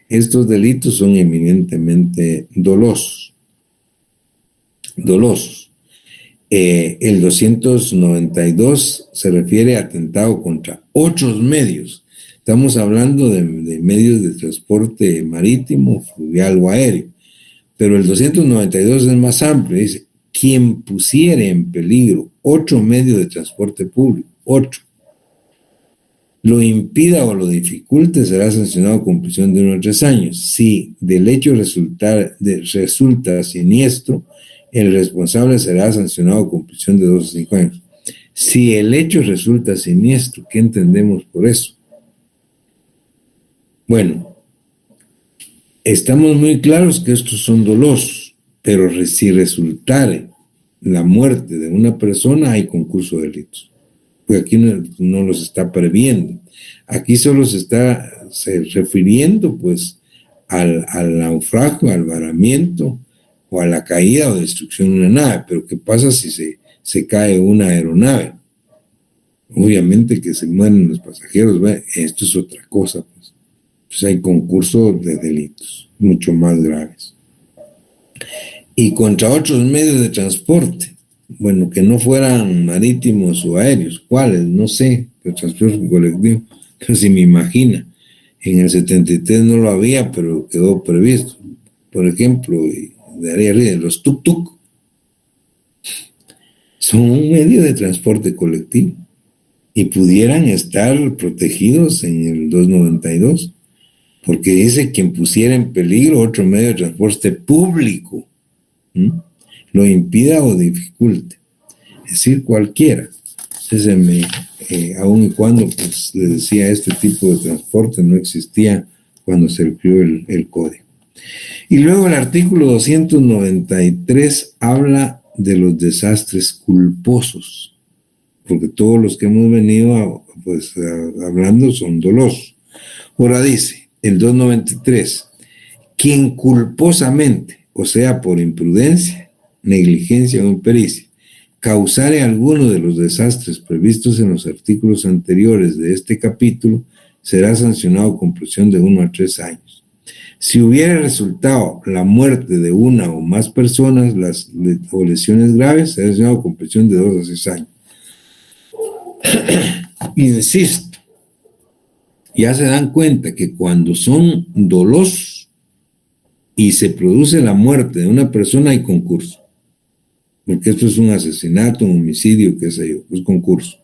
estos delitos son eminentemente dolosos. El 292 se refiere a atentado contra otros medios. Estamos hablando de medios de transporte marítimo, fluvial o aéreo. Pero el 292 es más amplio, dice, quien pusiere en peligro otro medio de transporte público, lo impida o lo dificulte, será sancionado con prisión de 1 a 3 años. Si del hecho resulta siniestro, el responsable será sancionado con prisión de 2 a 5 años. Si el hecho resulta siniestro, ¿qué entendemos por eso? Bueno, estamos muy claros que estos son dolosos, pero si resultare la muerte de una persona, hay concurso de delitos. Pues aquí no los está previendo. Aquí solo se está refiriendo pues al naufragio, al varamiento o a la caída o destrucción de una nave. Pero ¿qué pasa si se cae una aeronave? Obviamente que se mueren los pasajeros. ¿Ve? Esto es otra cosa. Pues hay concurso de delitos mucho más graves. Y contra otros medios de transporte, bueno, que no fueran marítimos o aéreos, ¿cuáles? No sé, el transporte colectivo, pero si me imagina, en el 73 no lo había, pero quedó previsto. Por ejemplo, de área arriba, los tuk-tuk, son un medio de transporte colectivo y pudieran estar protegidos en el 292, porque dice quien pusiera en peligro otro medio de transporte público, lo impida o dificulte, es decir, cualquiera. Entonces, aun y cuando, pues, les decía, este tipo de transporte no existía cuando se creó el código. Y luego el artículo 293 habla de los desastres culposos, porque todos los que hemos venido hablando son dolosos. Ahora dice el 293, quien culposamente, o sea, por imprudencia, negligencia o impericia, causare alguno de los desastres previstos en los artículos anteriores de este capítulo, será sancionado con prisión de 1 a 3 años. Si hubiera resultado la muerte de una o más personas o lesiones graves, será sancionado con prisión de 2 a 6 años. Insisto, ya se dan cuenta que cuando son dolosos y se produce la muerte de una persona hay concurso. Porque esto es un asesinato, un homicidio, qué sé yo, es concurso.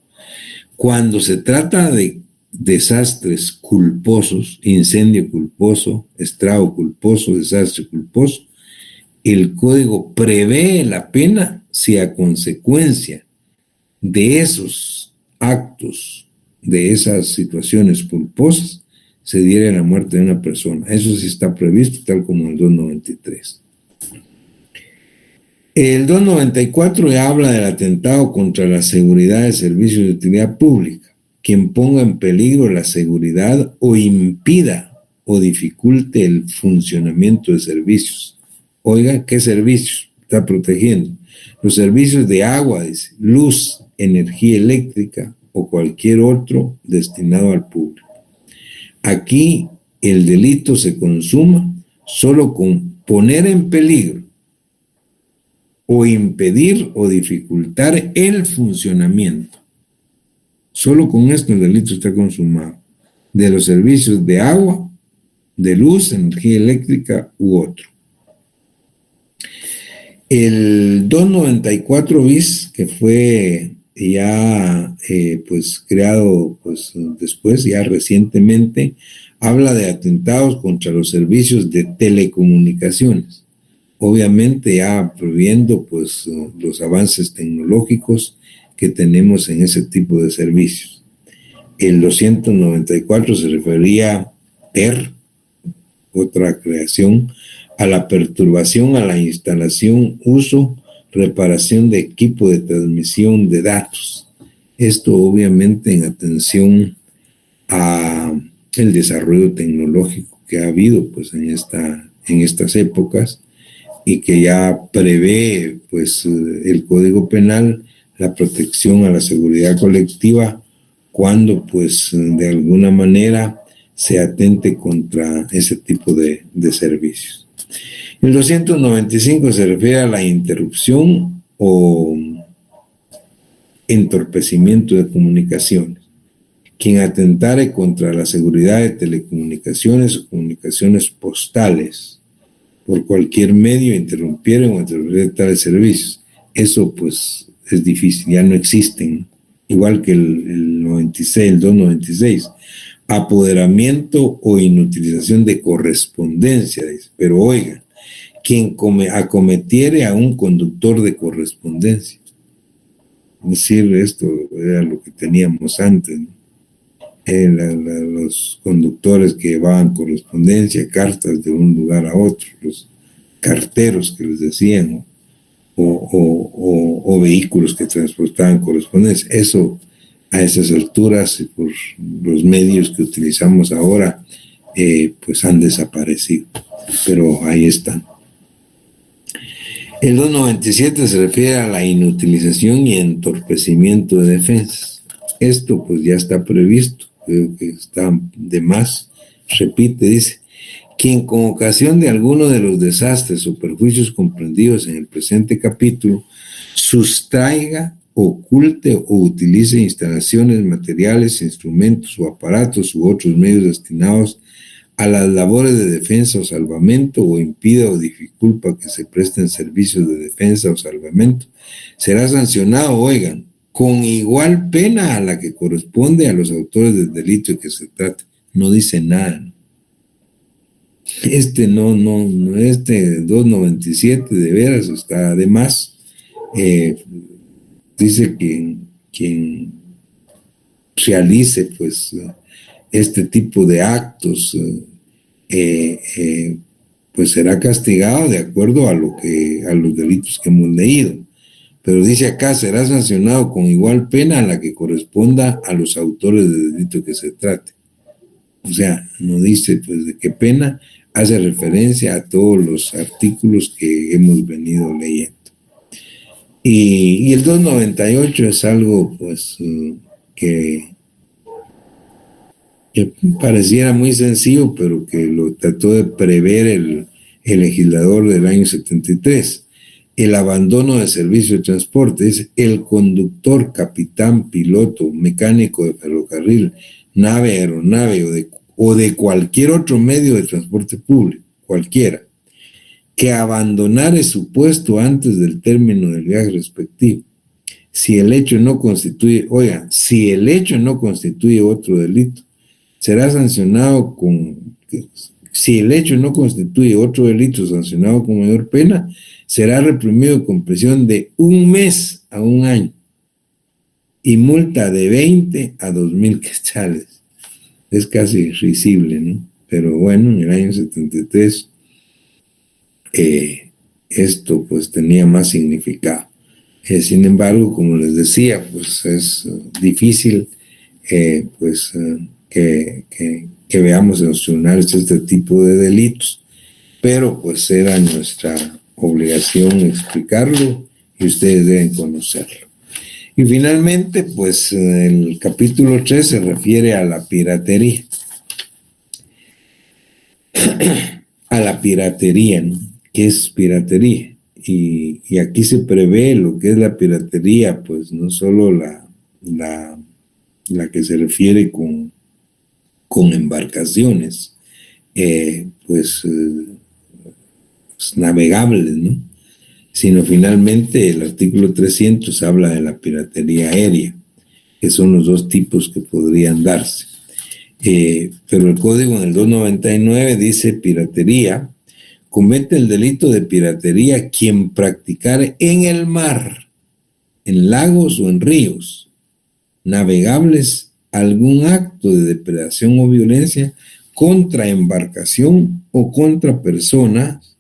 Cuando se trata de desastres culposos, incendio culposo, estrago culposo, desastre culposo, el código prevé la pena si a consecuencia de esos actos, de esas situaciones culposas, se diera la muerte de una persona. Eso sí está previsto, tal como el 293. El 294 ya habla del atentado contra la seguridad de servicios de utilidad pública, quien ponga en peligro la seguridad o impida o dificulte el funcionamiento de servicios. Oiga, ¿qué servicios está protegiendo? Los servicios de agua, dice, luz, energía eléctrica o cualquier otro destinado al público. Aquí el delito se consuma solo con poner en peligro o impedir o dificultar el funcionamiento. Solo con esto el delito está consumado. De los servicios de agua, de luz, energía eléctrica u otro. El 294 bis, que fue ya creado después, ya recientemente, habla de atentados contra los servicios de telecomunicaciones. Obviamente ya previendo los avances tecnológicos que tenemos en ese tipo de servicios. El 294 se refería otra creación, a la perturbación a la instalación, uso, reparación de equipo de transmisión de datos. Esto obviamente en atención a el desarrollo tecnológico que ha habido en estas épocas, y que ya prevé el Código Penal la protección a la seguridad colectiva cuando de alguna manera se atente contra ese tipo de servicios. El 295 se refiere a la interrupción o entorpecimiento de comunicaciones. Quien atentare contra la seguridad de telecomunicaciones o comunicaciones postales por cualquier medio interrumpieron o interrumpieron tales servicios. Eso es difícil, ya no existen, igual que el 96, el 296. Apoderamiento o inutilización de correspondencia, dice. Pero oigan, quien acometiere a un conductor de correspondencia. Es decir, esto era lo que teníamos antes, ¿no? Los conductores que llevaban correspondencia, cartas de un lugar a otro, los carteros que les decían, o vehículos que transportaban correspondencia. Eso a esas alturas, por los medios que utilizamos ahora, han desaparecido, pero ahí están. El 297 se refiere a la inutilización y entorpecimiento de defensas. Esto ya está previsto, creo que está de más. Repite, dice, quien con ocasión de alguno de los desastres o perjuicios comprendidos en el presente capítulo sustraiga, oculte o utilice instalaciones, materiales, instrumentos o aparatos u otros medios destinados a las labores de defensa o salvamento o impida o dificulta que se presten servicios de defensa o salvamento, será sancionado, oigan, con igual pena a la que corresponde a los autores del delito de que se trate. No dice nada, ¿no? Este 297 de veras está de más. Dice que quien realice pues este tipo de actos pues será castigado de acuerdo a los delitos que hemos leído, pero dice acá será sancionado con igual pena a la que corresponda a los autores del delito que se trate. O sea, no dice pues de qué pena, hace referencia a todos los artículos que hemos venido leyendo. Y el 298 es algo pues que pareciera muy sencillo, pero que lo trató de prever el legislador del año 73. El abandono de servicio de transporte es el conductor, capitán, piloto, mecánico de ferrocarril, nave, aeronave o de cualquier otro medio de transporte público, cualquiera, que abandonare su puesto antes del término del viaje respectivo. Si el hecho no constituye otro delito, será sancionado si el hecho no constituye otro delito sancionado con mayor pena, será reprimido con prisión de 1 mes a 1 año y multa de 20 a 2,000 quetzales. Es casi risible, ¿no? Pero bueno, en el año 73 esto pues tenía más significado. Sin embargo, como les decía, pues es difícil que veamos en los tribunales este tipo de delitos, pero pues era nuestra obligación explicarlo y ustedes deben conocerlo. Y finalmente, pues el capítulo 3 se refiere a la piratería. A la piratería, ¿no? ¿Qué es piratería? Y aquí se prevé lo que es la piratería, pues no solo la que se refiere con embarcaciones, navegables, ¿no? Sino finalmente el artículo 300 habla de la piratería aérea, que son los dos tipos que podrían darse. Pero el código en el 299 dice piratería, comete el delito de piratería quien practicare en el mar, en lagos o en ríos navegables algún acto de depredación o violencia contra embarcación o contra personas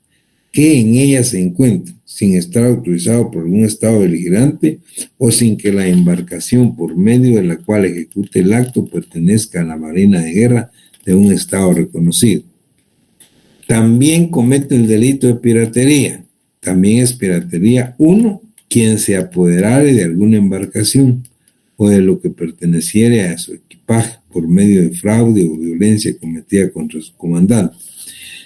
que en ella se encuentren, sin estar autorizado por algún estado beligerante o sin que la embarcación por medio de la cual ejecute el acto pertenezca a la marina de guerra de un estado reconocido. También comete el delito de piratería. También es piratería 1, quien se apoderare de alguna embarcación o de lo que perteneciere a su equipaje por medio de fraude o violencia cometida contra su comandante.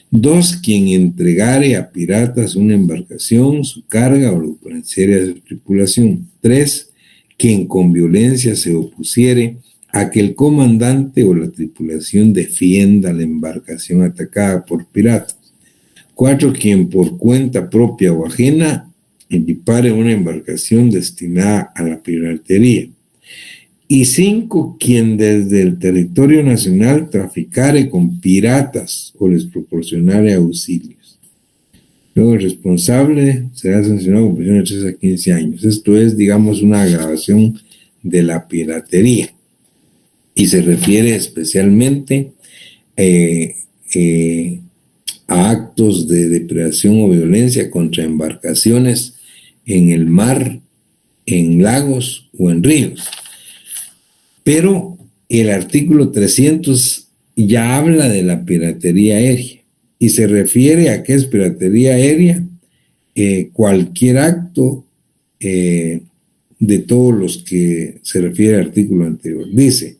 2, quien entregare a piratas una embarcación, su carga o lo que perteneciere a su tripulación. 3, quien con violencia se opusiere a que el comandante o la tripulación defienda la embarcación atacada por piratas. 4, quien por cuenta propia o ajena equipare una embarcación destinada a la piratería. Y 5, quien desde el territorio nacional traficare con piratas o les proporcionare auxilios. Luego el responsable será sancionado con prisión de 3 a 15 años. Esto es, digamos, una agravación de la piratería. Y se refiere especialmente a actos de depredación o violencia contra embarcaciones en el mar, en lagos o en ríos. Pero el artículo 300 ya habla de la piratería aérea y se refiere a qué es piratería aérea, cualquier acto de todos los que se refiere al artículo anterior. Dice,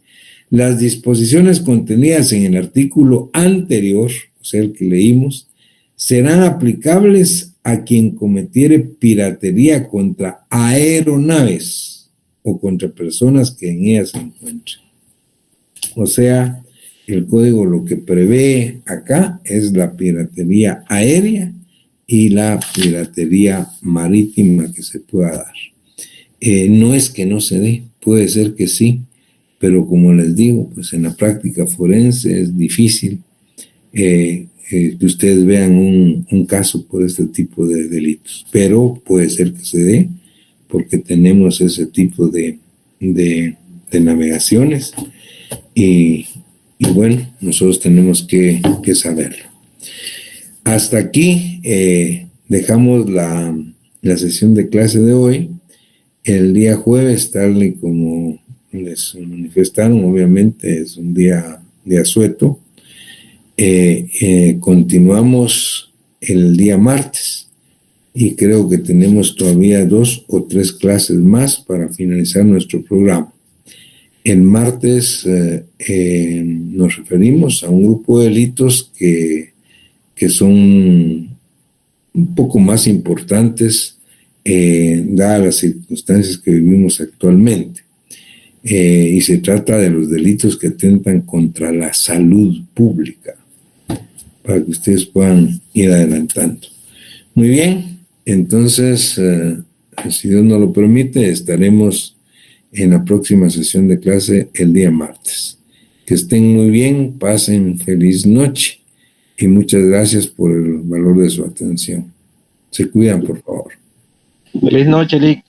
las disposiciones contenidas en el artículo anterior, o sea, el que leímos, serán aplicables a quien cometiere piratería contra aeronaves o contra personas que en ellas se encuentren. O sea, el código lo que prevé acá es la piratería aérea y la piratería marítima que se pueda dar. No es que no se dé, puede ser que sí, pero como les digo, pues en la práctica forense es difícil que ustedes vean un caso por este tipo de delitos, pero puede ser que se dé porque tenemos ese tipo de navegaciones y bueno, nosotros tenemos que saberlo. Hasta aquí dejamos la sesión de clase de hoy. El día jueves, tal y como les manifestaron, obviamente es un día de asueto. Continuamos el día martes y creo que tenemos todavía 2 o 3 clases más para finalizar nuestro programa. El martes nos referimos a un grupo de delitos que son un poco más importantes dadas las circunstancias que vivimos actualmente. Y se trata de los delitos que atentan contra la salud pública, para que ustedes puedan ir adelantando. Muy bien, entonces, si Dios nos lo permite, estaremos en la próxima sesión de clase el día martes. Que estén muy bien, pasen feliz noche y muchas gracias por el valor de su atención. Se cuidan, por favor. Feliz noche, Lick.